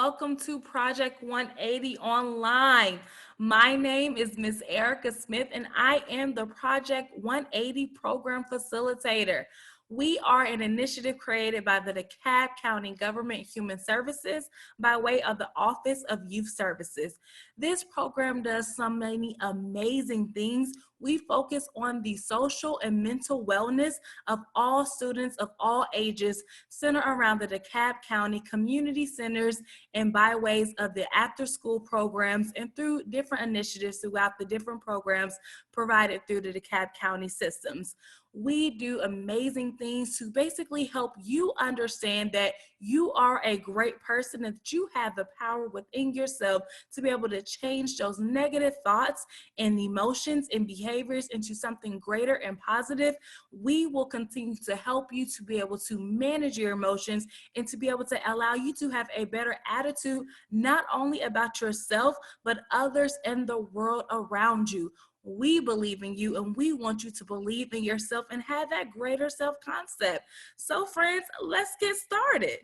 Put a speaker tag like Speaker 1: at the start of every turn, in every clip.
Speaker 1: welcome to Project 180 Online. My name is Miss Erica Smith, and I am the Project 180 Program Facilitator. We are an initiative created by the DeKalb County Government Human Services by way of the Office of Youth Services. This program does so many amazing things. We focus on the social and mental wellness of all students of all ages, centered around the DeKalb County community centers and by ways of the after-school programs and through different initiatives throughout the different programs provided through the DeKalb County systems. We do amazing things to basically help you understand that you are a great person, that you have the power within yourself to be able to change those negative thoughts and emotions and behaviors into something greater and positive. We will continue to help you to be able to manage your emotions and to be able to allow you to have a better attitude, not only about yourself, but others and the world around you. We believe in you and we want you to believe in yourself and have that greater self-concept. So friends, let's get started.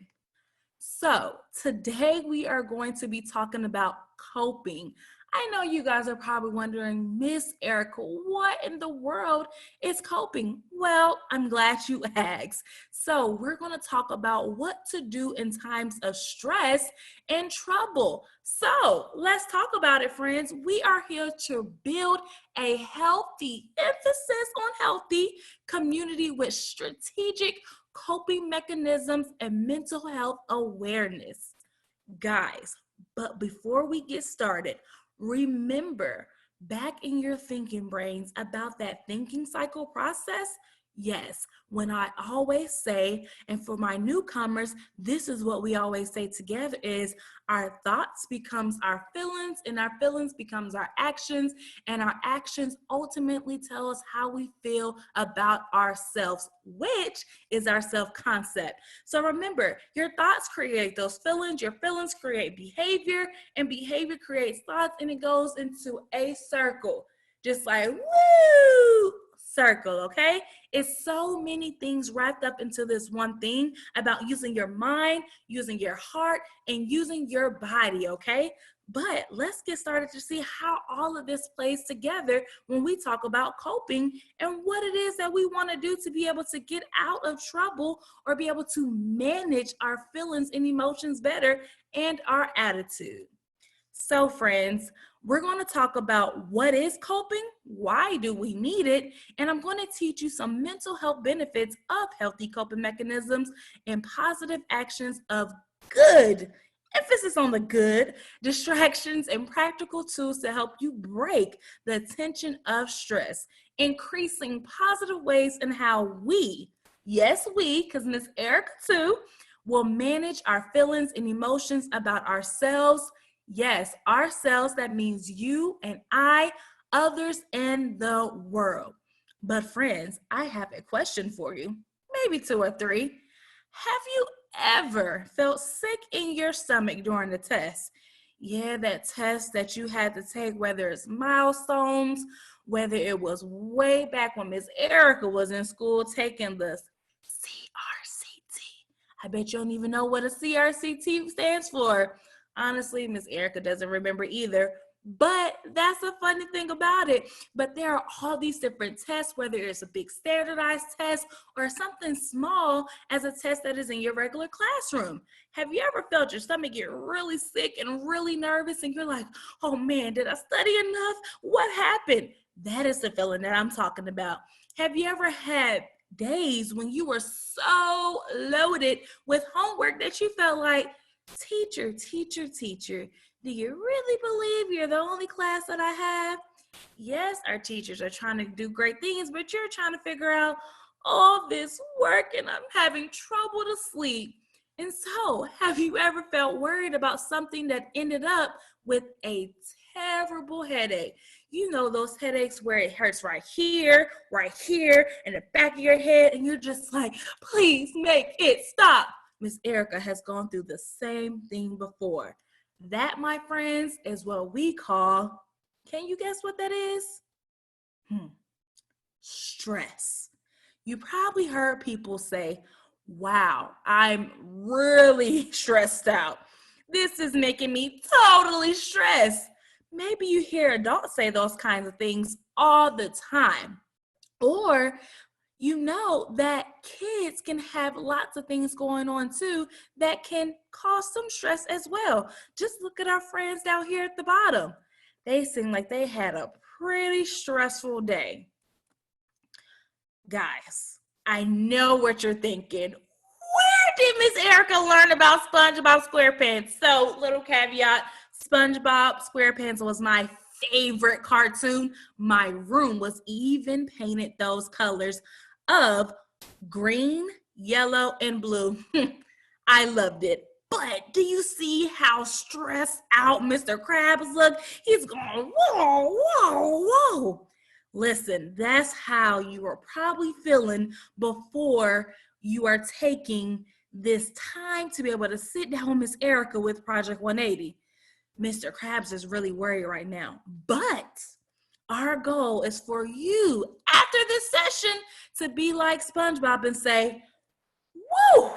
Speaker 1: So today we are going to be talking about coping. I know you guys are probably wondering, Miss Erica, what in the world is coping? Well, I'm glad you asked. So we're going to talk about what to do in times of stress and trouble. So let's talk about it, friends. We are here to build a healthy, emphasis on healthy community with strategic coping mechanisms and mental health awareness. Guys, but before we get started, remember back in your thinking brains about that thinking cycle process. Yes, when I always say, and for my newcomers, this is what we always say together is our thoughts becomes our feelings and our feelings becomes our actions and our actions ultimately tell us how we feel about ourselves, which is our self-concept. So remember, your thoughts create those feelings, your feelings create behavior, and behavior creates thoughts, and it goes into a circle. Just like, woo! Circle, okay? It's so many things wrapped up into this one thing about using your mind, using your heart, and using your body, okay? But let's get started to see how all of this plays together when we talk about coping and what it is that we want to do to be able to get out of trouble or be able to manage our feelings and emotions better and our attitude. So friends, we're going to talk about what is coping, why do we need it, and I'm going to teach you some mental health benefits of healthy coping mechanisms and positive actions of good, emphasis on the good, distractions and practical tools to help you break the tension of stress, increasing positive ways in how we, yes we, because Miss Erica too, will manage our feelings and emotions about ourselves. Yes, ourselves, that means you and I, others, and the world. But friends, I have a question for you, maybe two or three. Have you ever felt sick in your stomach during the test? Yeah, that test that you had to take, whether it's milestones, whether it was way back when Miss Erica was in school taking the CRCT. I bet you don't even know what a CRCT stands for. Honestly, Miss Erica doesn't remember either, but that's the funny thing about it. But there are all these different tests, whether it's a big standardized test or something small as a test that is in your regular classroom. Have you ever felt your stomach get really sick and really nervous and you're like, oh man, did I study enough? What happened? That is the feeling that I'm talking about. Have you ever had days when you were so loaded with homework that you felt like, teacher, do you really believe you're the only class that I have? Yes, our teachers are trying to do great things, but you're trying to figure out all this work and I'm having trouble to sleep. And so, have you ever felt worried about something that ended up with a terrible headache? You know those headaches where it hurts right here, in the back of your head, and you're just like, please make it stop. Miss Erica has gone through the same thing before. That, my friends, is what we call, can you guess what that is? Stress. You probably heard people say, wow, I'm really stressed out. This is making me totally stressed. Maybe you hear adults say those kinds of things all the time. Or you know that kids can have lots of things going on too that can cause some stress as well. Just look at our friends down here at the bottom. They seem like they had a pretty stressful day. Guys, I know what you're thinking. Where did Miss Erica learn about SpongeBob SquarePants? So, little caveat, SpongeBob SquarePants was my favorite cartoon. My room was even painted those colors of green, yellow, and blue. I loved it. But do you see how stressed out Mr. Krabs look? He's going, whoa, whoa, whoa. Listen, that's how you are probably feeling before you are taking this time to be able to sit down with Miss Erica with Project 180. Mr. Krabs is really worried right now. But our goal is for you after this session to be like SpongeBob and say, woo,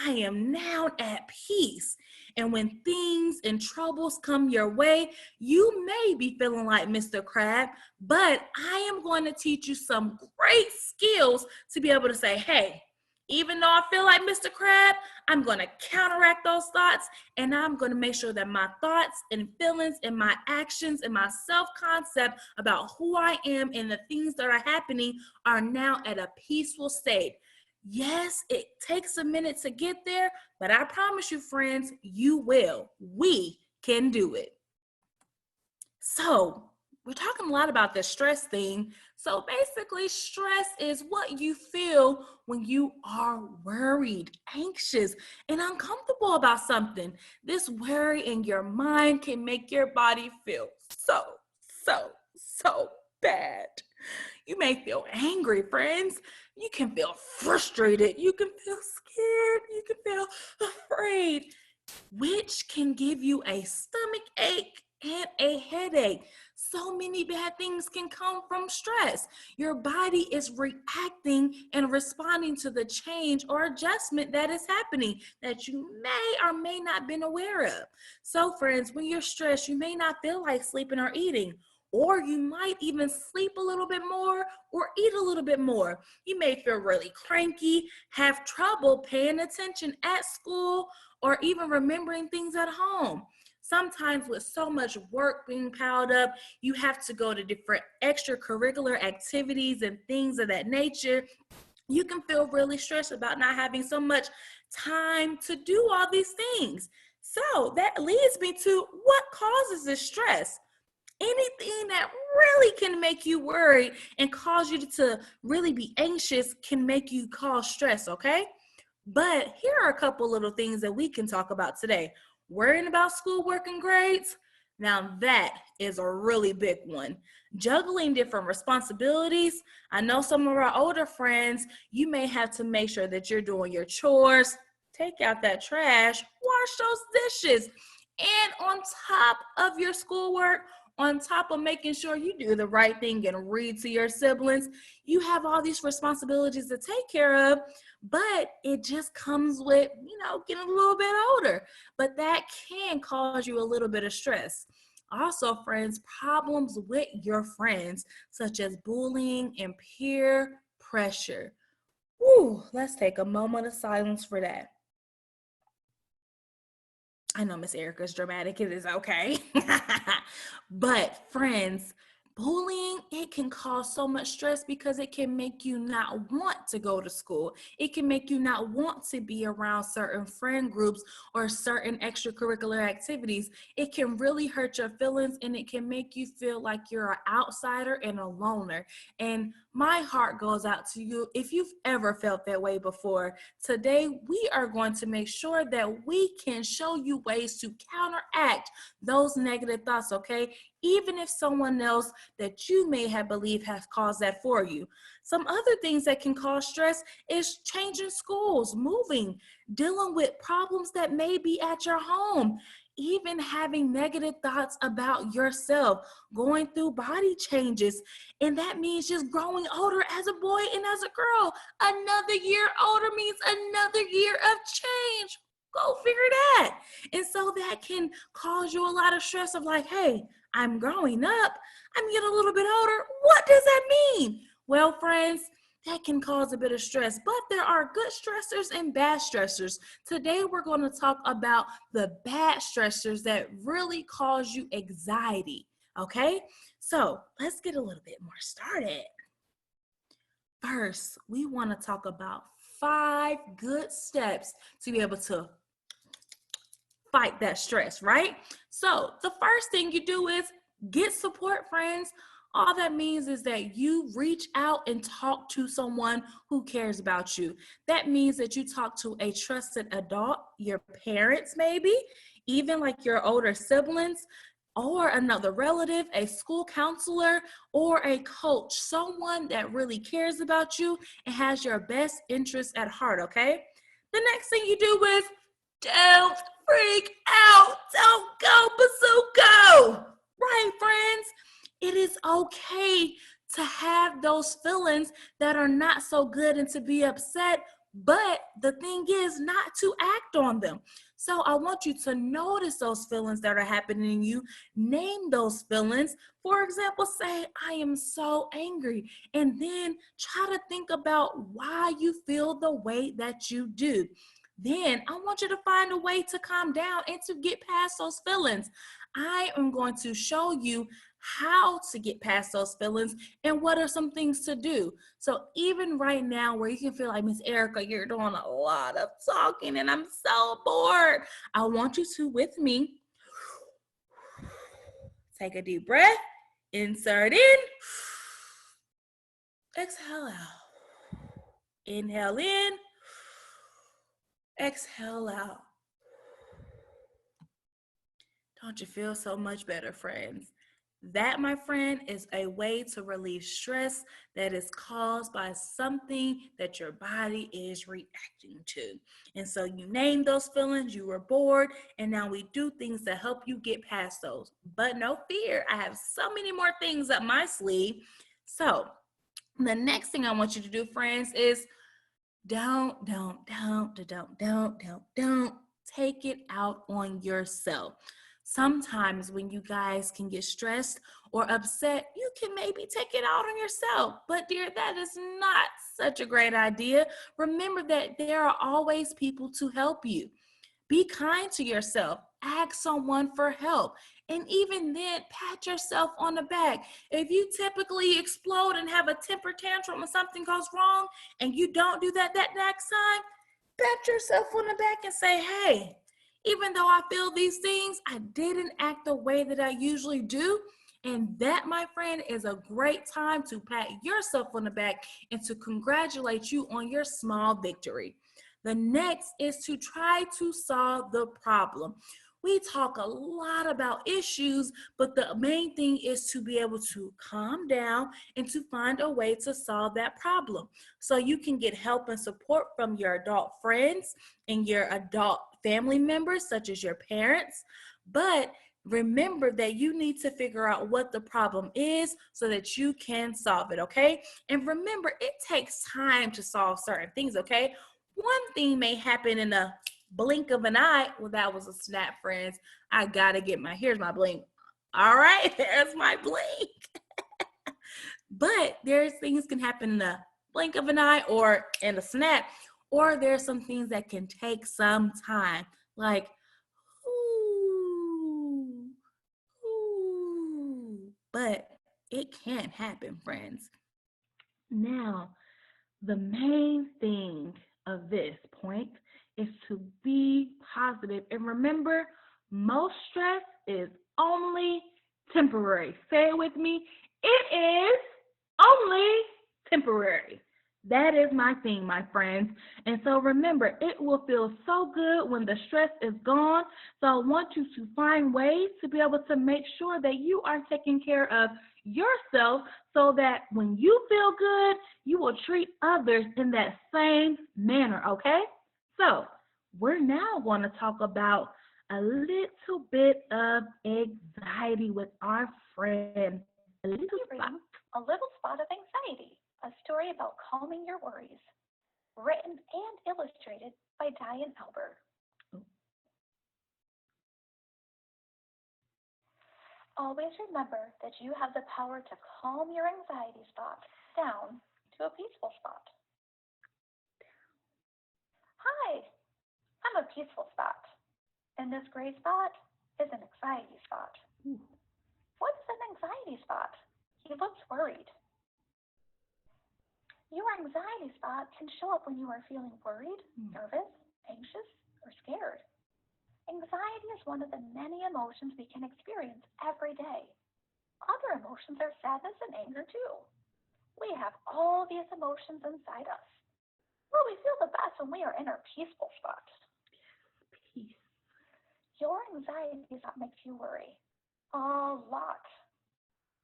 Speaker 1: I am now at peace. And when things and troubles come your way, you may be feeling like Mr. Crab, but I am going to teach you some great skills to be able to say, hey, even though I feel like Mr. Crab, I'm going to counteract those thoughts, and I'm going to make sure that my thoughts and feelings and my actions and my self-concept about who I am and the things that are happening are now at a peaceful state. Yes, it takes a minute to get there, but I promise you, friends, you will. We can do it. So, we're talking a lot about the stress thing. So basically, stress is what you feel when you are worried, anxious, and uncomfortable about something. This worry in your mind can make your body feel so bad. You may feel angry, friends. You can feel frustrated. You can feel scared. You can feel afraid, which can give you a stomach ache and a headache. So many bad things can come from stress. Your body is reacting and responding to the change or adjustment that is happening that you may or may not have been aware of. So friends, when you're stressed, you may not feel like sleeping or eating, or you might even sleep a little bit more or eat a little bit more. You may feel really cranky, have trouble paying attention at school, or even remembering things at home. Sometimes with so much work being piled up, you have to go to different extracurricular activities and things of that nature. You can feel really stressed about not having so much time to do all these things. So that leads me to what causes this stress? Anything that really can make you worry and cause you to really be anxious can make you cause stress, okay? But here are a couple little things that we can talk about today. Worrying about schoolwork and grades, now that is a really big one. Juggling different responsibilities. I know some of our older friends, you may have to make sure that you're doing your chores, take out that trash, wash those dishes. And on top of your schoolwork, on top of making sure you do the right thing and read to your siblings, you have all these responsibilities to take care of, but it just comes with, getting a little bit older. But that can cause you a little bit of stress. Also, friends, problems with your friends, such as bullying and peer pressure. Whew, let's take a moment of silence for that. I know Miss Erica's dramatic. It is okay. But friends, bullying, it can cause so much stress because it can make you not want to go to school. It can make you not want to be around certain friend groups or certain extracurricular activities. It can really hurt your feelings, and it can make you feel like you're an outsider and a loner. And my heart goes out to you if you've ever felt that way before. Today, we are going to make sure that we can show you ways to counteract those negative thoughts, okay? Even if someone else that you may have believed has caused that for you. Some other things that can cause stress is changing schools, moving, dealing with problems that may be at your home, even having negative thoughts about yourself, going through body changes. And that means just growing older as a boy and as a girl. Another year older means another year of change. Go figure that. And so that can cause you a lot of stress of like, hey, I'm growing up. I'm getting a little bit older. What does that mean? Well, friends, that can cause a bit of stress, but there are good stressors and bad stressors. Today, we're going to talk about the bad stressors that really cause you anxiety. Okay, so let's get a little bit more started. First, we want to talk about 5 good steps to be able to fight that stress, right? So the first thing you do is get support, friends. All that means is that you reach out and talk to someone who cares about you. That means that you talk to a trusted adult, your parents maybe, even like your older siblings, or another relative, a school counselor, or a coach, someone that really cares about you and has your best interests at heart, okay? The next thing you do is don't freak out. Don't go bazooka. Right, friends? It is okay to have those feelings that are not so good and to be upset, but the thing is not to act on them. So I want you to notice those feelings that are happening in you. Name those feelings. For example, say, I am so angry. And then try to think about why you feel the way that you do. Then I want you to find a way to calm down and to get past those feelings. I am going to show you how to get past those feelings and what are some things to do. So even right now where you can feel like, Miss Erica, you're doing a lot of talking and I'm so bored, I want you to, with me, take a deep breath, insert in, exhale out. Inhale in, exhale out. Don't you feel so much better, friends? That, my friend, is a way to relieve stress that is caused by something that your body is reacting to. And so you name those feelings, you were bored, and now we do things to help you get past those. But no fear, I have so many more things up my sleeve. So the next thing I want you to do, friends, is don't take it out on yourself. Sometimes when you guys can get stressed or upset, you can maybe take it out on yourself. But dear, that is not such a great idea. Remember that there are always people to help you. Be kind to yourself. Ask someone for help. And even then, pat yourself on the back. If you typically explode and have a temper tantrum when something goes wrong and you don't do that next time, pat yourself on the back and say, hey, even though I feel these things, I didn't act the way that I usually do. And that, my friend, is a great time to pat yourself on the back and to congratulate you on your small victory. The next is to try to solve the problem. We talk a lot about issues, but the main thing is to be able to calm down and to find a way to solve that problem. So you can get help and support from your adult friends and your adult family members, such as your parents. But remember that you need to figure out what the problem is so that you can solve it, okay? And remember, it takes time to solve certain things, okay? One thing may happen in a blink of an eye. Well, that was a snap, friends. I gotta get here's my blink. All right, there's my blink. But there's things can happen in a blink of an eye or in a snap, or there's some things that can take some time, like, but it can happen, friends. Now, the main thing of this point is to be positive. And remember, most stress is only temporary. Say it with me. It is only temporary. That is my thing, my friends. And so remember, it will feel so good when the stress is gone. So I want you to find ways to be able to make sure that you are taking care of yourself so that when you feel good, you will treat others in that same manner, okay? So we're now going to talk about a little bit of anxiety with our friend. A little
Speaker 2: spot of anxiety, a story about calming your worries, written and illustrated by Diane Albert. Always remember that you have the power to calm your anxiety spot down to a peaceful spot. Hi, I'm a peaceful spot, and this gray spot is an anxiety spot. What's an anxiety spot? He looks worried. Your anxiety spot can show up when you are feeling worried, nervous, anxious, or scared. Anxiety is one of the many emotions we can experience every day. Other emotions are sadness and anger too. We have all these emotions inside us. Well, we feel the best when we are in our peaceful spot.
Speaker 1: Peace.
Speaker 2: Your anxiety spot makes you worry a lot,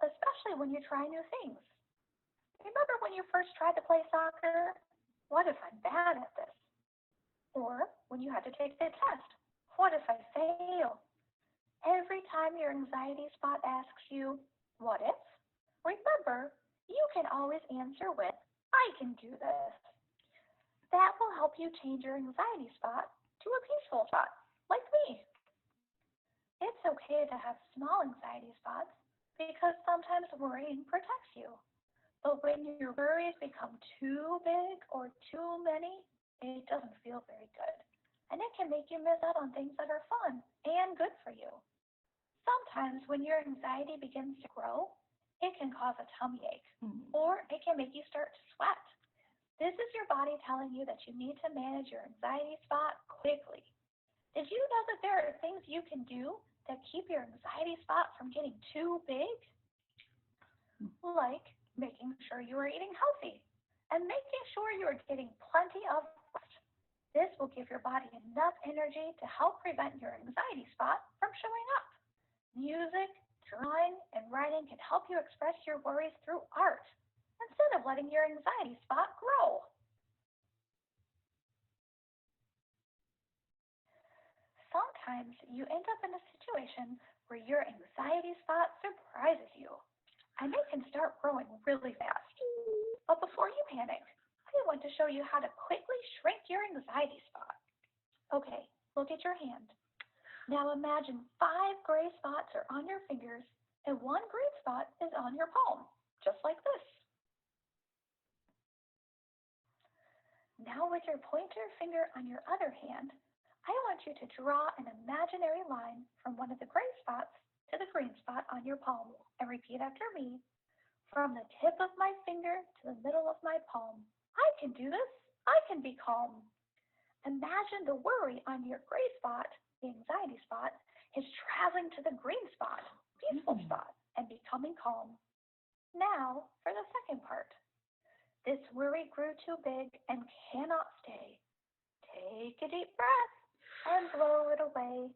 Speaker 2: especially when you try new things. Remember when you first tried to play soccer? What if I'm bad at this? Or when you had to take the test? What if I fail? Every time your anxiety spot asks you, what if? Remember, you can always answer with, I can do this. That will help you change your anxiety spot to a peaceful spot, like me. It's okay to have small anxiety spots because sometimes worrying protects you. But when your worries become too big or too many, it doesn't feel very good. And it can make you miss out on things that are fun and good for you. Sometimes when your anxiety begins to grow, it can cause a tummy ache, or it can make you start to sweat. This is your body telling you that you need to manage your anxiety spot quickly. Did you know that there are things you can do that keep your anxiety spot from getting too big? Like making sure you are eating healthy and making sure you are getting plenty of rest. This will give your body enough energy to help prevent your anxiety spot from showing up. Music, drawing, and writing can help you express your worries through art instead of letting your anxiety spot grow. Sometimes you end up in a situation where your anxiety spot surprises you, and it can start growing really fast. But before you panic, I want to show you how to quickly shrink your anxiety spot. Okay, look at your hand. Now imagine 5 gray spots are on your fingers and 1 green spot is on your palm, just like this. Now with your pointer finger on your other hand, I want you to draw an imaginary line from one of the gray spots to the green spot on your palm, and repeat after me. From the tip of my finger to the middle of my palm, I can do this. I can be calm. Imagine the worry on your gray spot, the anxiety spot, is traveling to the green spot, peaceful spot, and becoming calm. Now for the second part. This worry grew too big and cannot stay. Take a deep breath and blow it away.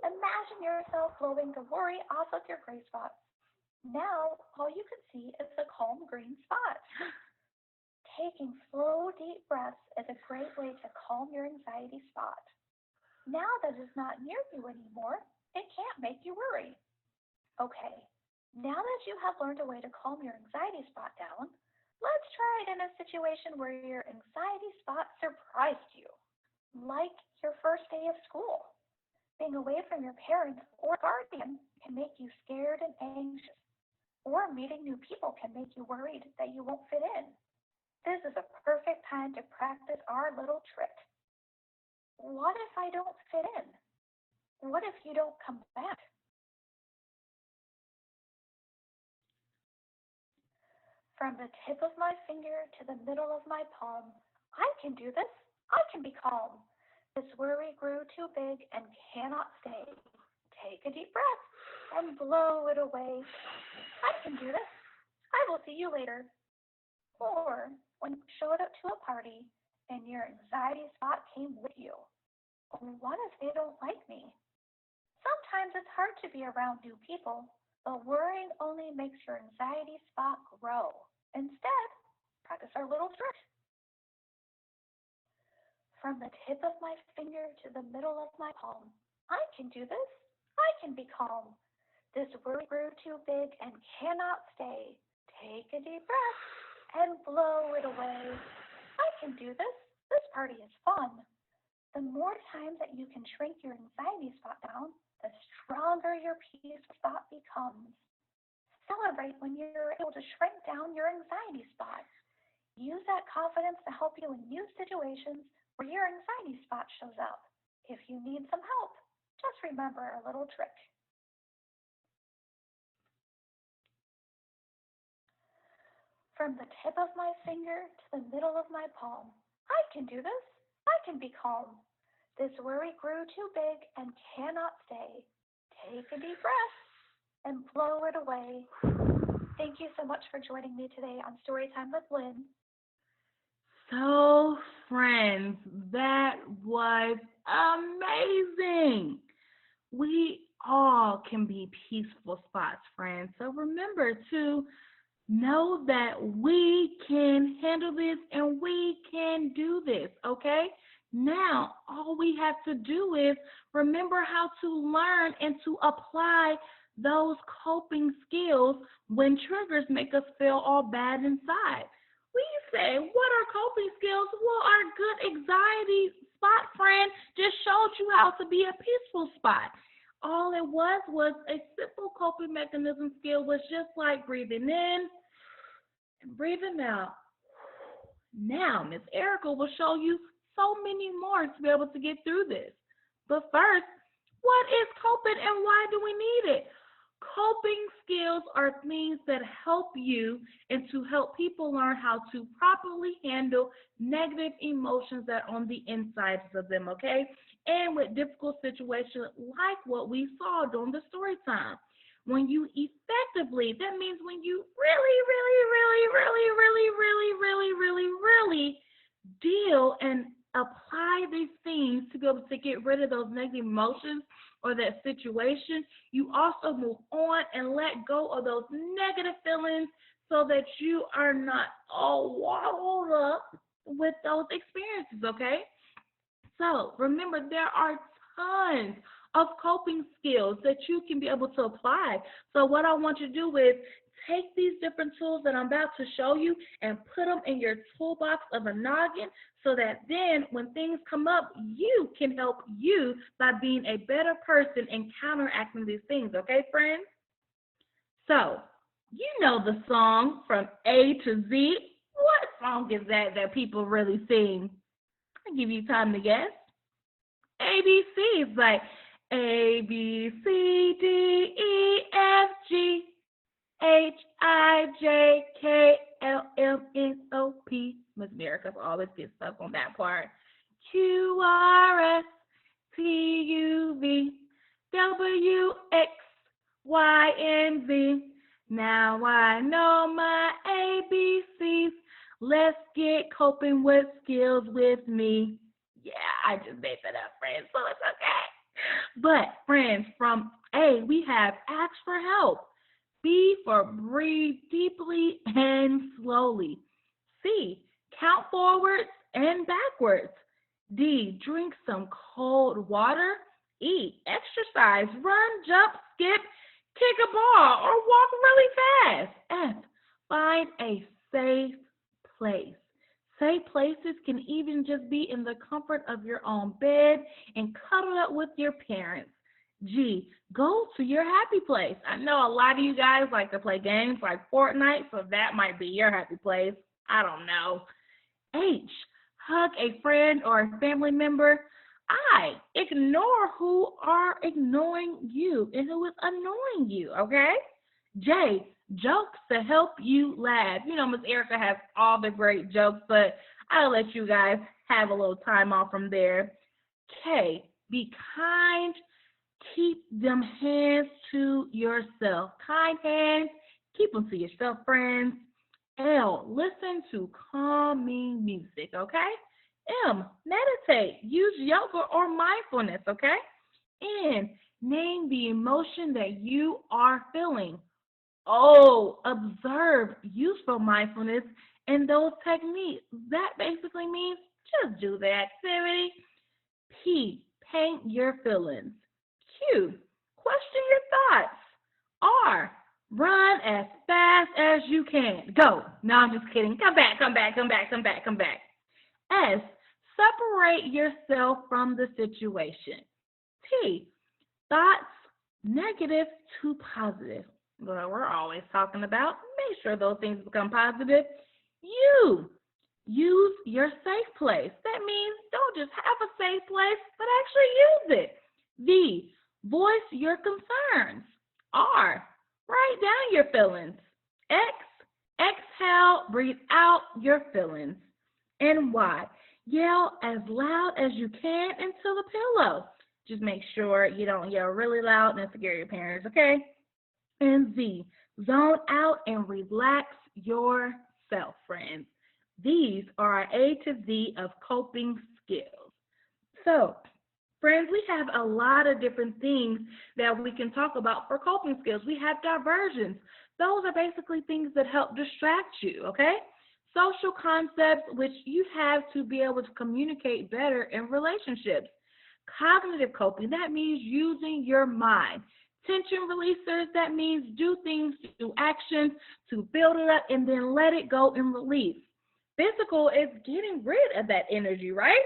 Speaker 2: Imagine yourself blowing the worry off of your gray spot. Now all you can see is the calm green spot. Taking slow, deep breaths is a great way to calm your anxiety spot. Now that it's not near you anymore, it can't make you worry. Okay, now that you have learned a way to calm your anxiety spot down, let's try it in a situation where your anxiety spot surprised you, like your first day of school. Being away from your parents or guardian can make you scared and anxious, or meeting new people can make you worried that you won't fit in. This is a perfect time to practice our little trick. What if I don't fit in? What if you don't come back? From the tip of my finger to the middle of my palm, I can do this. I can be calm. This worry grew too big and cannot stay. Take a deep breath and blow it away. I can do this. I will see you later. Or when you showed up to a party and your anxiety spot came with you. What if they don't like me? Sometimes it's hard to be around new people, but worrying only makes your anxiety spot grow. Instead, practice our little trick. From the tip of my finger to the middle of my palm, I can do this. I can be calm. This worry grew too big and cannot stay. Take a deep breath and blow it away. I can do this. This party is fun. The more times that you can shrink your anxiety spot down, the stronger your peace spot becomes. Celebrate when you're able to shrink down your anxiety spot. Use that confidence to help you in new situations where your anxiety spot shows up. If you need some help, just remember a little trick. From the tip of my finger to the middle of my palm, I can do this. I can be calm. This worry grew too big and cannot stay. Take a deep breath and blow it away. Thank you so much for joining me today on Storytime with Lynn.
Speaker 1: So, friends, that was amazing. We all can be peaceful spots, friends. So remember to know that we can handle this and we can do this, okay? Now, all we have to do is remember how to learn and to apply those coping skills when triggers make us feel all bad inside. We say, what are coping skills? Well, our good anxiety spot friend just showed you how to be a peaceful spot. All it was a simple coping mechanism skill, was just like breathing in and breathing out. Now, Miss Erica will show you so many more to be able to get through this. But first, what is coping and why do we need it? Coping skills are things that help you and to help people learn how to properly handle negative emotions that are on the insides of them, okay? And with difficult situations like what we saw during the story time. When you effectively, that means when you really deal and apply these things to be able to get rid of those negative emotions or that situation, you also move on and let go of those negative feelings so that you are not all wallowed up with those experiences, okay? So remember, there are tons of coping skills that you can be able to apply. So what I want you to do is take these different tools that I'm about to show you and put them in your toolbox of a noggin so that then when things come up, you can help you by being a better person and counteracting these things. Okay, friends? So, you know the song From A to Z. What song is that people really sing? I'll give you time to guess. ABC is like A, B, C, D, E, F, G, H, I, J, K, L, M, N, O, P. Miss America always gets stuck on that part. Q, R, S, T, U, V, W, X, Y, and Z. Now I know my ABCs. Let's get coping with skills with me. Yeah, I just made that up, friends, so it's okay. But, friends, from A, we have ask for help. B for breathe deeply and slowly. C, count forwards and backwards. D, drink some cold water. E, exercise, run, jump, skip, kick a ball, or walk really fast. F, find a safe place. Safe places can even just be in the comfort of your own bed and cuddle up with your parents. G, go to your happy place. I know a lot of you guys like to play games like Fortnite, so that might be your happy place. I don't know. H, hug a friend or a family member. I, ignore who are ignoring you and who is annoying you, okay? J, jokes to help you laugh. You know, Miss Erica has all the great jokes, but I'll let you guys have a little time off from there. K, be kind. Keep them hands to yourself. Kind hands, keep them to yourself, friends. L, listen to calming music, okay? M, meditate. Use yoga or mindfulness, okay? N, name the emotion that you are feeling. O, observe useful mindfulness and those techniques. That basically means just do the activity. P, paint your feelings. Q, question your thoughts. R, run as fast as you can. Go. No, I'm just kidding. Come back. S, separate yourself from the situation. T, thoughts negative to positive. Well, we're always talking about make sure those things become positive. You use your safe place. That means don't just have a safe place, but actually use it. V, voice your concerns. R, write down your feelings. X, exhale, breathe out your feelings. And Y, yell as loud as you can into the pillow. Just make sure you don't yell really loud and scare your parents, okay? And Z, zone out and relax yourself, friends. These are our A to Z of coping skills. So, friends, we have a lot of different things that we can talk about for coping skills. We have diversions. Those are basically things that help distract you, okay? Social concepts, which you have to be able to communicate better in relationships. Cognitive coping, that means using your mind. Tension releasers, that means do things, do actions to build it up and then let it go and release. Physical is getting rid of that energy, right?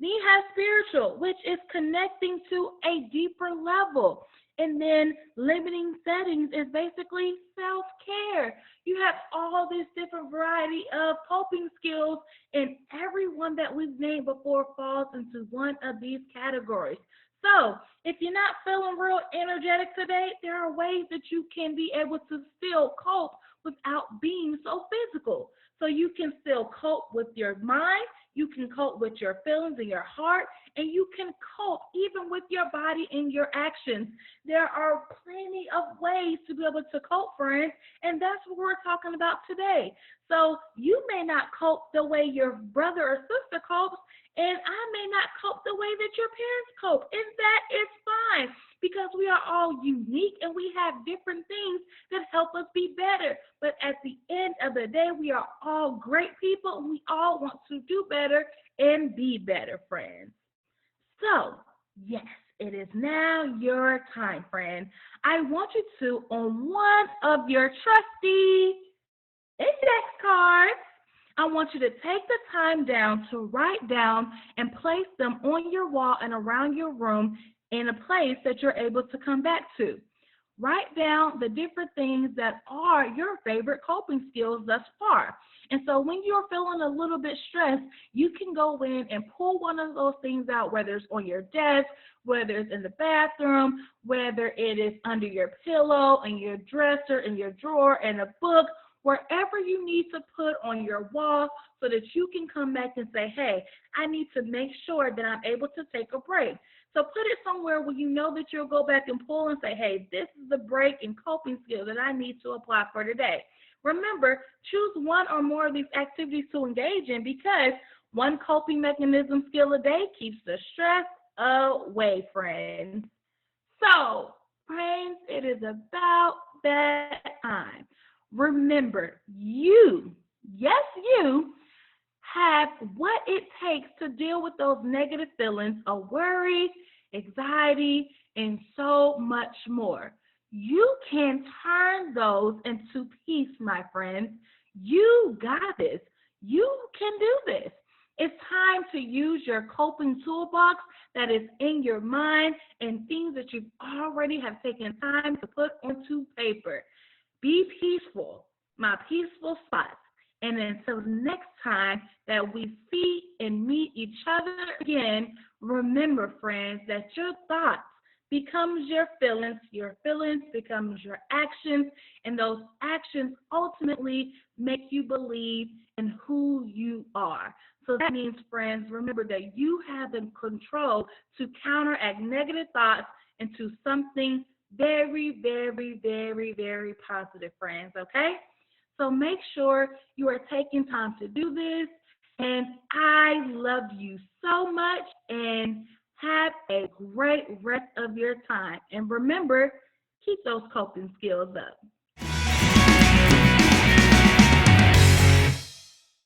Speaker 1: Then you have spiritual, which is connecting to a deeper level. And then limiting settings is basically self-care. You have all this different variety of coping skills, and everyone that we've named before falls into one of these categories. So if you're not feeling real energetic today, there are ways that you can be able to still cope without being so physical. So you can still cope with your mind, you can cope with your feelings and your heart, and you can cope even with your body and your actions. There are plenty of ways to be able to cope, friends, and that's what we're talking about today. So you may not cope the way your brother or sister copes, and I may not cope the way that your parents cope, and that is fine because we are all unique and we have different things that help us be better. But at the end of the day, we are all great people and we all want to do better and be better, friends. So, yes, it is now your time, friend. I want you to, on one of your trusty index cards, I want you to take the time down to write down and place them on your wall and around your room in a place that you're able to come back to. Write down the different things that are your favorite coping skills thus far. And so when you're feeling a little bit stressed, you can go in and pull one of those things out, whether it's on your desk, whether it's in the bathroom, whether it is under your pillow, in your dresser, in your drawer, in a book, wherever you need to put on your wall so that you can come back and say, hey, I need to make sure that I'm able to take a break. So put it somewhere where you know that you'll go back and pull and say, hey, this is the break and coping skill that I need to apply for today. Remember, choose one or more of these activities to engage in because one coping mechanism skill a day keeps the stress away, friends. So, friends, it is about that time. Remember, you, yes, you, have what it takes to deal with those negative feelings of worry, anxiety, and so much more. You can turn those into peace, my friends. You got this. You can do this. It's time to use your coping toolbox that is in your mind and things that you already have taken time to put onto paper. Be peaceful, my peaceful spots. And until next time that we see and meet each other again, remember, friends, that your thoughts becomes your feelings becomes your actions, and those actions ultimately make you believe in who you are. So that means, friends, remember that you have the control to counteract negative thoughts into something very, very, very, very positive, friends, okay? So make sure you are taking time to do this. And I love you so much and have a great rest of your time. And remember, keep those coping skills up.